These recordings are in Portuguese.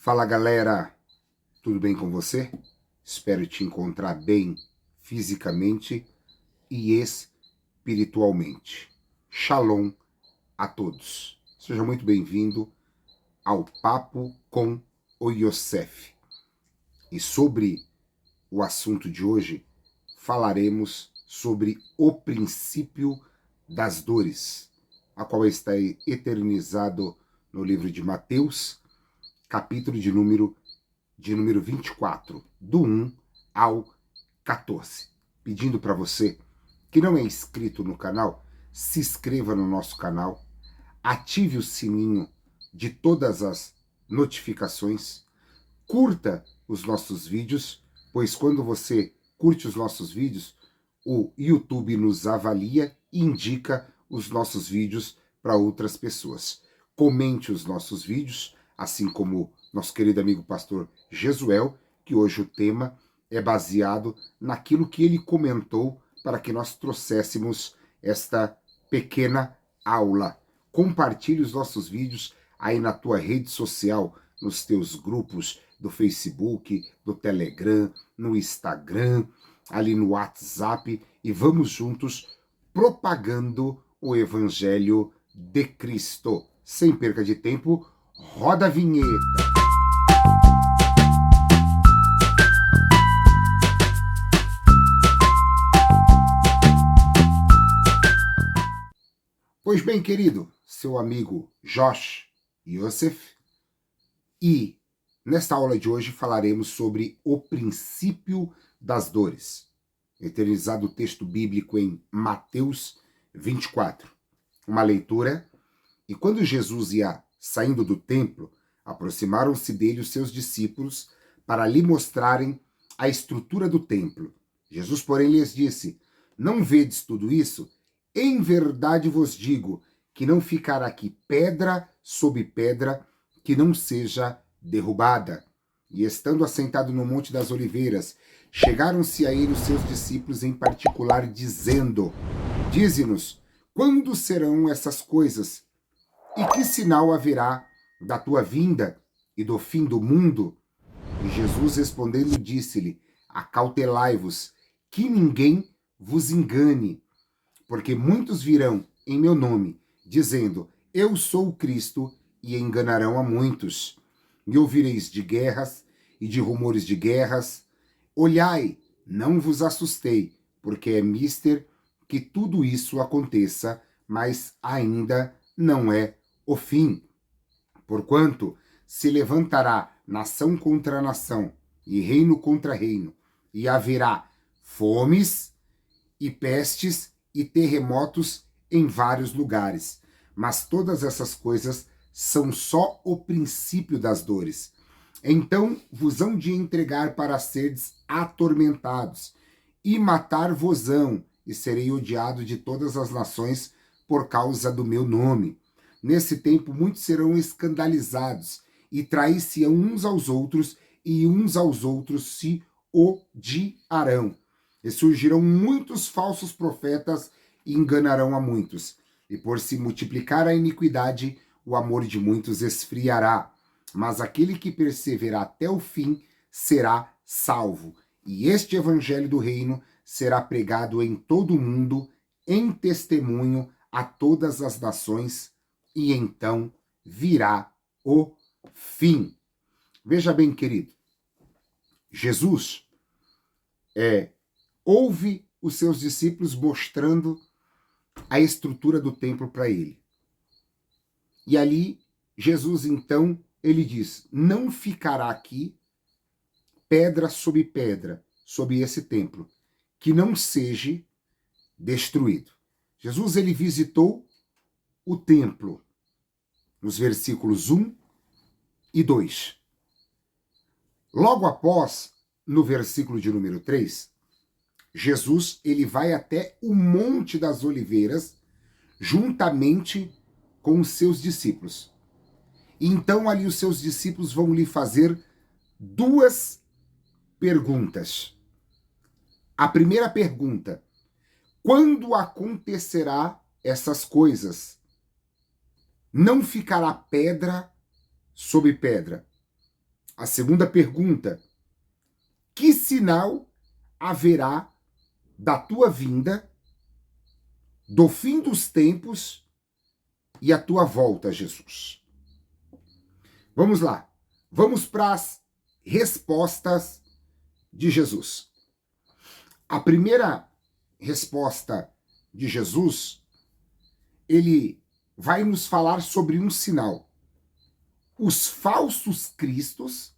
Fala galera, tudo bem com você? Espero te encontrar bem fisicamente e espiritualmente. Shalom a todos. Seja muito bem-vindo ao Papo com o Yosef. E sobre o assunto de hoje, falaremos sobre o princípio das dores, a qual está eternizado no livro de Mateus, capítulo de número 24, do 1 ao 14. Pedindo para você que não é inscrito no canal, se inscreva no nosso canal, ative o sininho de todas as notificações, curta os nossos vídeos, pois quando você curte os nossos vídeos, o YouTube nos avalia e indica os nossos vídeos para outras pessoas. Comente os nossos vídeos, assim como nosso querido amigo pastor Jesuel, que hoje o tema é baseado naquilo que ele comentou para que nós trouxéssemos esta pequena aula. Compartilhe os nossos vídeos aí na tua rede social, nos teus grupos do Facebook, do Telegram, no Instagram, ali no WhatsApp, e vamos juntos propagando o Evangelho de Cristo. Sem perca de tempo, roda a vinheta. Pois bem, querido, seu amigo Josh Yosef, e nesta aula de hoje falaremos sobre o princípio das dores, eternizado o texto bíblico em Mateus 24. Uma leitura: e quando Jesus ia saindo do templo, aproximaram-se dele os seus discípulos para lhe mostrarem a estrutura do templo. Jesus, porém, lhes disse: não vedes tudo isso? Em verdade vos digo que não ficará aqui pedra sobre pedra que não seja derrubada. E estando assentado no Monte das Oliveiras, chegaram-se a ele os seus discípulos em particular, dizendo: dize-nos, quando serão essas coisas? E que sinal haverá da tua vinda e do fim do mundo? E Jesus respondendo disse-lhe: acautelai-vos, que ninguém vos engane, porque muitos virão em meu nome, dizendo: eu sou o Cristo, e enganarão a muitos. E ouvireis de guerras e de rumores de guerras. Olhai, não vos assustei, porque é mister que tudo isso aconteça, mas ainda não é o fim. Porquanto se levantará nação contra nação, e reino contra reino, e haverá fomes e pestes e terremotos em vários lugares. Mas todas essas coisas são só o princípio das dores. Então vos hão de entregar para seres atormentados, e matar-vos-ão, e serei odiado de todas as nações por causa do meu nome. Nesse tempo muitos serão escandalizados, e trair-se-ão uns aos outros, e uns aos outros se odiarão. E surgirão muitos falsos profetas e enganarão a muitos. E por se multiplicar a iniquidade, o amor de muitos esfriará. Mas aquele que perseverar até o fim será salvo. E este evangelho do reino será pregado em todo o mundo, em testemunho a todas as nações, e então virá o fim. Veja bem, querido, Jesus ouve os seus discípulos mostrando a estrutura do templo para ele. E ali, Jesus, então, ele diz: não ficará aqui pedra sobre pedra, sobre esse templo, que não seja destruído. Jesus, ele visitou o templo, nos versículos 1 e 2. Logo após, no versículo de número 3, Jesus, ele vai até o Monte das Oliveiras, juntamente com os seus discípulos. E então ali os seus discípulos vão lhe fazer duas perguntas. A primeira pergunta: quando acontecerá essas coisas? Não ficará pedra sobre pedra. A segunda pergunta: que sinal haverá da tua vinda, do fim dos tempos e a tua volta, Jesus? Vamos lá. Vamos para as respostas de Jesus. A primeira resposta de Jesus, ele vai nos falar sobre um sinal: os falsos cristos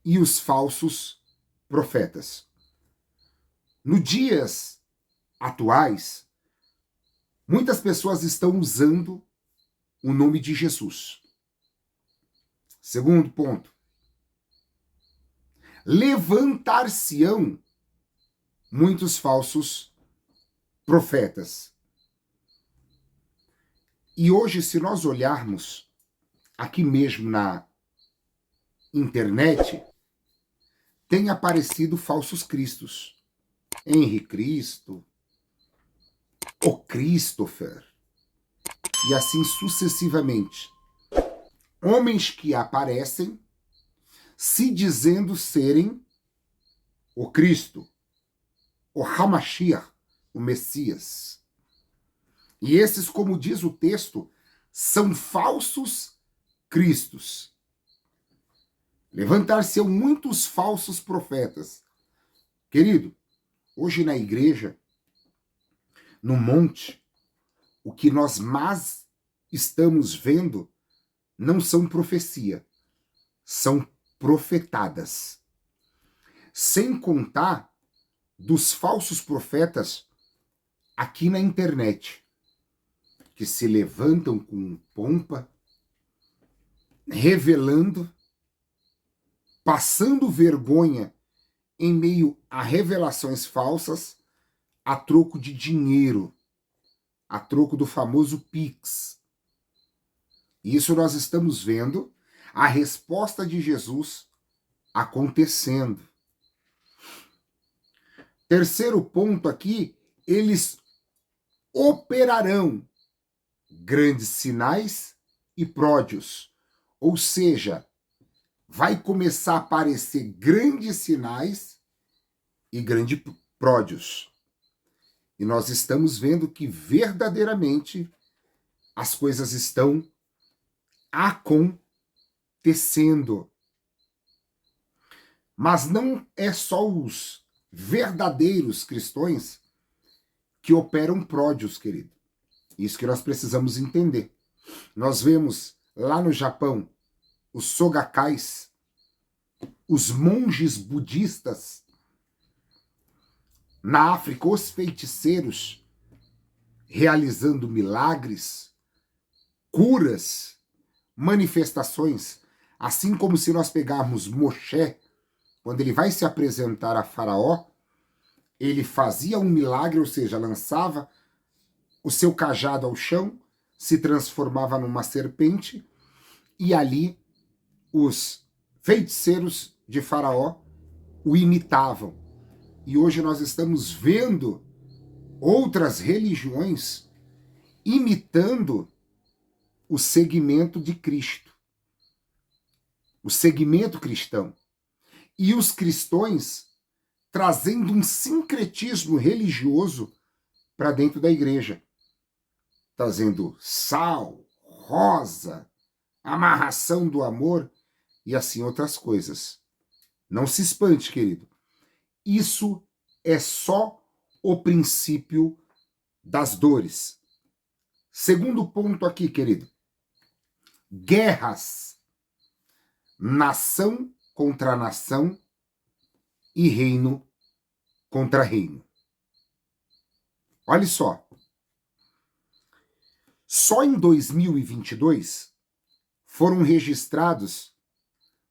e os falsos profetas. Nos dias atuais, muitas pessoas estão usando o nome de Jesus. Segundo ponto: levantar-se-ão muitos falsos profetas. E hoje, se nós olharmos aqui mesmo na internet, tem aparecido falsos cristos. Henri Cristo, o Christopher, e assim sucessivamente. Homens que aparecem se dizendo serem o Cristo, o Hamashiach, o Messias. E esses, como diz o texto, são falsos cristos. Levantar-se-ão muitos falsos profetas. Querido, hoje na igreja, no monte, o que nós mais estamos vendo não são profecia, são profetadas. Sem contar dos falsos profetas aqui na internet, que se levantam com pompa, revelando, passando vergonha em meio a revelações falsas, a troco de dinheiro, a troco do famoso Pix. Isso nós estamos vendo a resposta de Jesus acontecendo. Terceiro ponto aqui, eles operarão grandes sinais e pródios. Ou seja, vai começar a aparecer grandes sinais e grandes pródios. E nós estamos vendo que verdadeiramente as coisas estão acontecendo. Mas não é só os verdadeiros cristãos que operam pródios, querido. Isso que nós precisamos entender. Nós vemos lá no Japão os sogakais, os monges budistas. Na África, os feiticeiros realizando milagres, curas, manifestações, assim como se nós pegarmos Moshe, quando ele vai se apresentar a Faraó, ele fazia um milagre, ou seja, lançava o seu cajado ao chão, se transformava numa serpente, e ali os feiticeiros de Faraó o imitavam. E hoje nós estamos vendo outras religiões imitando o segmento de Cristo, o segmento cristão. E os cristãos trazendo um sincretismo religioso para dentro da igreja, trazendo sal, rosa, amarração do amor e assim outras coisas. Não se espante, querido. Isso é só o princípio das dores. Segundo ponto aqui, querido. Guerras. Nação contra nação e reino contra reino. Olha só. Só em 2022 foram registrados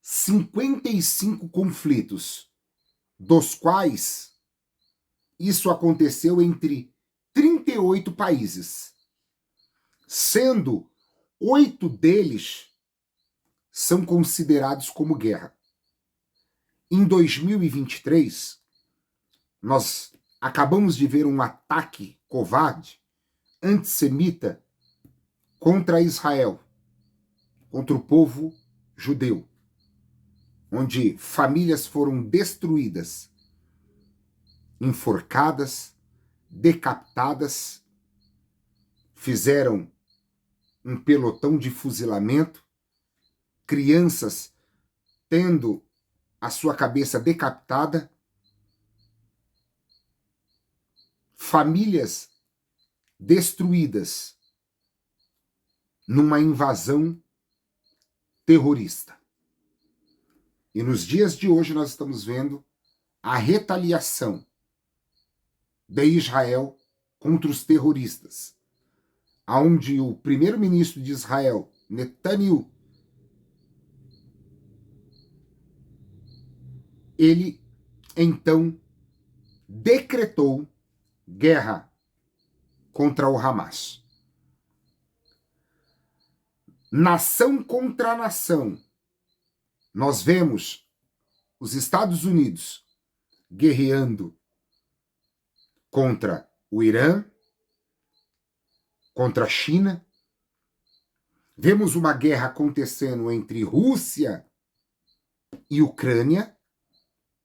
55 conflitos, dos quais isso aconteceu entre 38 países, sendo 8 deles são considerados como guerra. Em 2023, nós acabamos de ver um ataque covarde, antissemita, contra Israel, contra o povo judeu. onde famílias foram destruídas, enforcadas, decapitadas, fizeram um pelotão de fuzilamento, crianças tendo a sua cabeça decapitada, famílias destruídas numa invasão terrorista. E nos dias de hoje nós estamos vendo a retaliação de Israel contra os terroristas, onde o primeiro-ministro de Israel, Netanyahu, ele então decretou guerra contra o Hamas. Nação contra nação. Nós vemos os Estados Unidos guerreando contra o Irã, contra a China. Vemos uma guerra acontecendo entre Rússia e Ucrânia,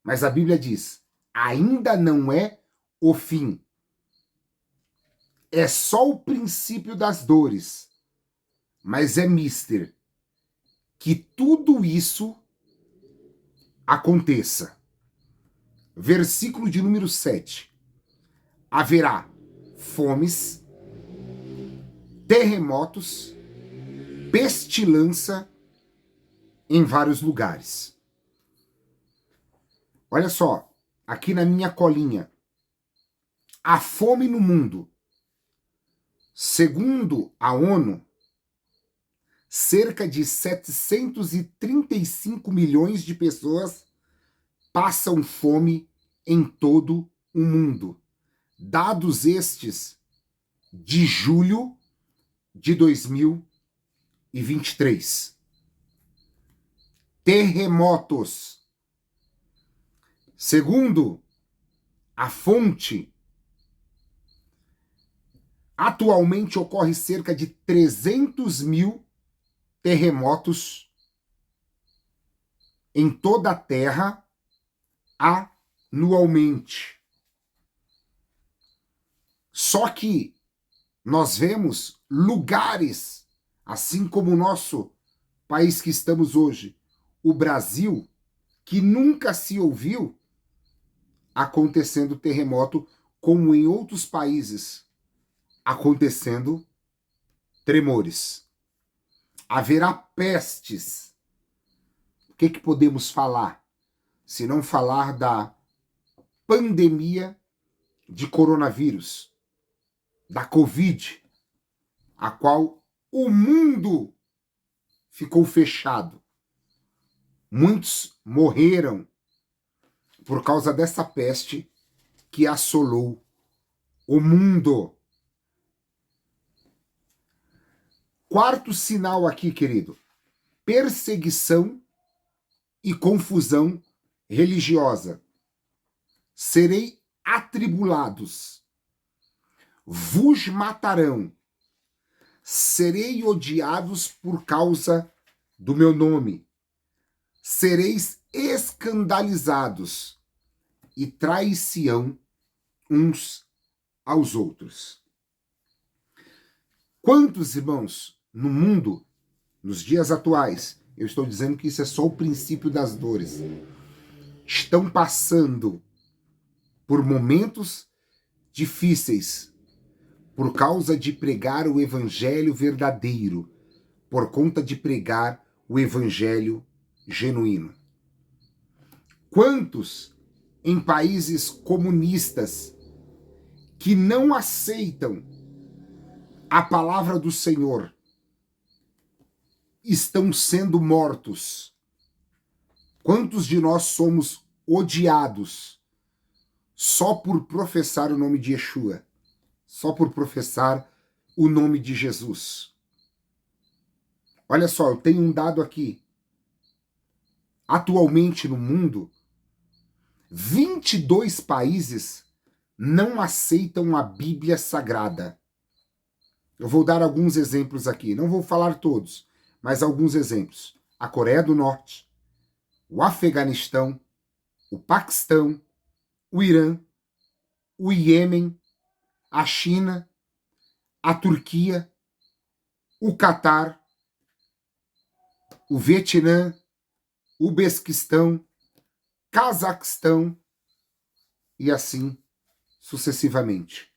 mas a Bíblia diz, ainda não é o fim. É só o princípio das dores, mas é mister que tudo isso aconteça. Versículo de número 7. Haverá fomes, terremotos, pestilância em vários lugares. Olha só, aqui na minha colinha, a fome no mundo, segundo a ONU, cerca de 735 milhões de pessoas passam fome em todo o mundo. Dados estes de julho de 2023. Terremotos. Segundo a fonte, atualmente ocorre cerca de 300 mil terremotos em toda a Terra anualmente. Só que nós vemos lugares, assim como o nosso país que estamos hoje, o Brasil, que nunca se ouviu acontecendo terremoto, como em outros países acontecendo tremores. Haverá pestes. O que podemos falar? Se não falar da pandemia de coronavírus, da Covid, a qual o mundo ficou fechado. Muitos morreram por causa dessa peste que assolou o mundo. Quarto sinal aqui, querido. Perseguição e confusão religiosa. Serei atribulados. Vos matarão. Serei odiados por causa do meu nome. Sereis escandalizados e trair-se-ão uns aos outros. Quantos irmãos no mundo, nos dias atuais, eu estou dizendo que isso é só o princípio das dores, estão passando por momentos difíceis por causa de pregar o evangelho verdadeiro, por conta de pregar o evangelho genuíno. Quantos em países comunistas que não aceitam a palavra do Senhor estão sendo mortos? Quantos de nós somos odiados só por professar o nome de Yeshua, só por professar o nome de Jesus? Olha só, eu tenho um dado aqui. Atualmente no mundo, 22 países não aceitam a Bíblia Sagrada. Eu vou dar alguns exemplos aqui, não vou falar todos, mas alguns exemplos. A Coreia do Norte, o Afeganistão, o Paquistão, o Irã, o Iêmen, a China, a Turquia, o Catar, o Vietnã, o Uzbequistão, Cazaquistão e assim sucessivamente.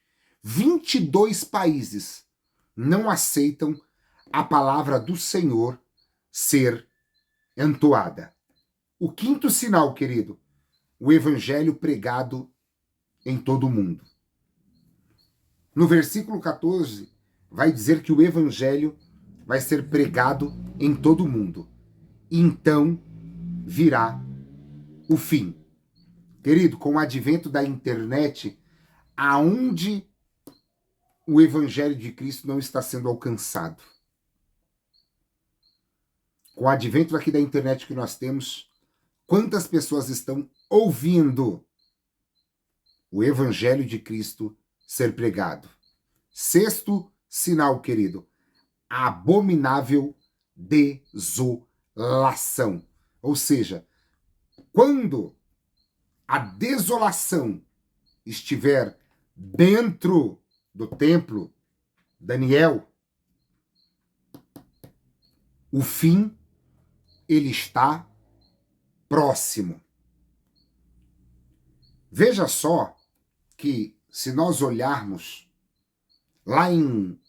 22 países não aceitam a palavra do Senhor ser entoada. O quinto sinal, querido, o evangelho pregado em todo o mundo. No versículo 14, vai dizer que o evangelho vai ser pregado em todo o mundo. Então virá o fim. Querido, com o advento da internet, aonde o evangelho de Cristo não está sendo alcançado? Com o advento aqui da internet que nós temos, quantas pessoas estão ouvindo o evangelho de Cristo ser pregado? Sexto sinal, querido, a abominável desolação. Ou seja, quando a desolação estiver dentro do templo, Daniel, o fim, ele está próximo. Veja só que se nós olharmos lá em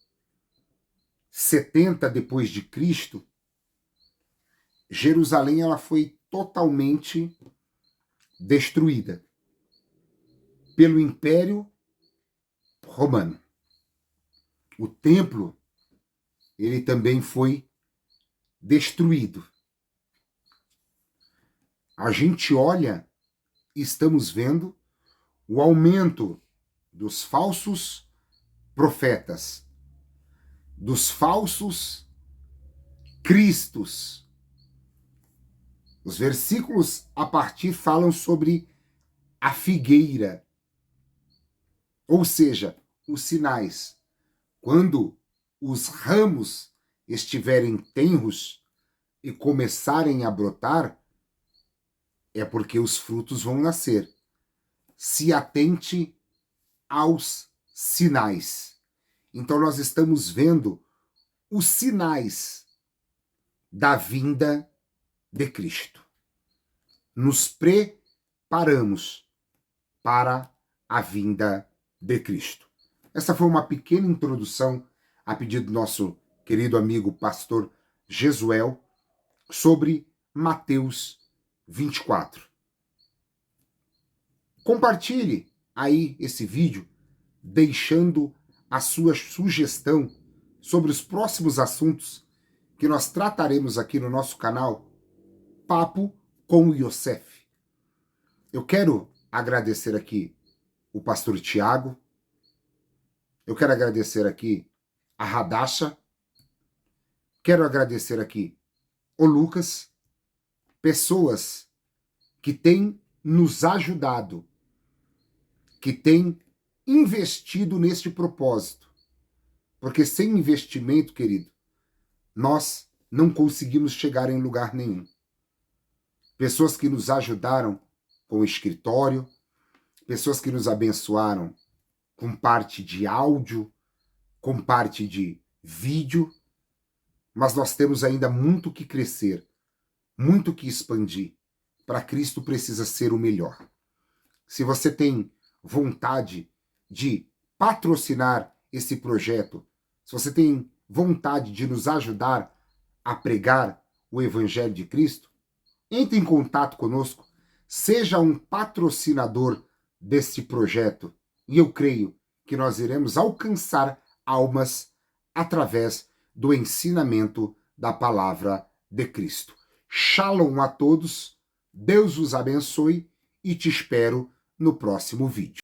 70 depois de Cristo, Jerusalém ela foi totalmente destruída pelo Império Romano. O templo ele também foi destruído. A gente olha e estamos vendo o aumento dos falsos profetas, dos falsos cristos. Os versículos a partir falam sobre a figueira, ou seja, os sinais. Quando os ramos estiverem tenros e começarem a brotar, é porque os frutos vão nascer. Se atente aos sinais. Então nós estamos vendo os sinais da vinda de Cristo. Nos preparamos para a vinda de Cristo. Essa foi uma pequena introdução a pedido do nosso querido amigo pastor Jesuel sobre Mateus 24. Compartilhe aí esse vídeo, deixando a sua sugestão sobre os próximos assuntos que nós trataremos aqui no nosso canal Papo com o Yosef. Eu quero agradecer aqui o pastor Tiago, eu quero agradecer aqui a Radasha, quero agradecer aqui o Lucas, pessoas que têm nos ajudado, que têm investido neste propósito. Porque sem investimento, querido, nós não conseguimos chegar em lugar nenhum. Pessoas que nos ajudaram com o escritório, pessoas que nos abençoaram com parte de áudio, com parte de vídeo, mas nós temos ainda muito que crescer, muito que expandir. Para Cristo precisa ser o melhor. Se você tem vontade de patrocinar esse projeto, se você tem vontade de nos ajudar a pregar o Evangelho de Cristo, entre em contato conosco, seja um patrocinador deste projeto e eu creio que nós iremos alcançar almas através do ensinamento da palavra de Cristo. Shalom a todos, Deus os abençoe e te espero no próximo vídeo.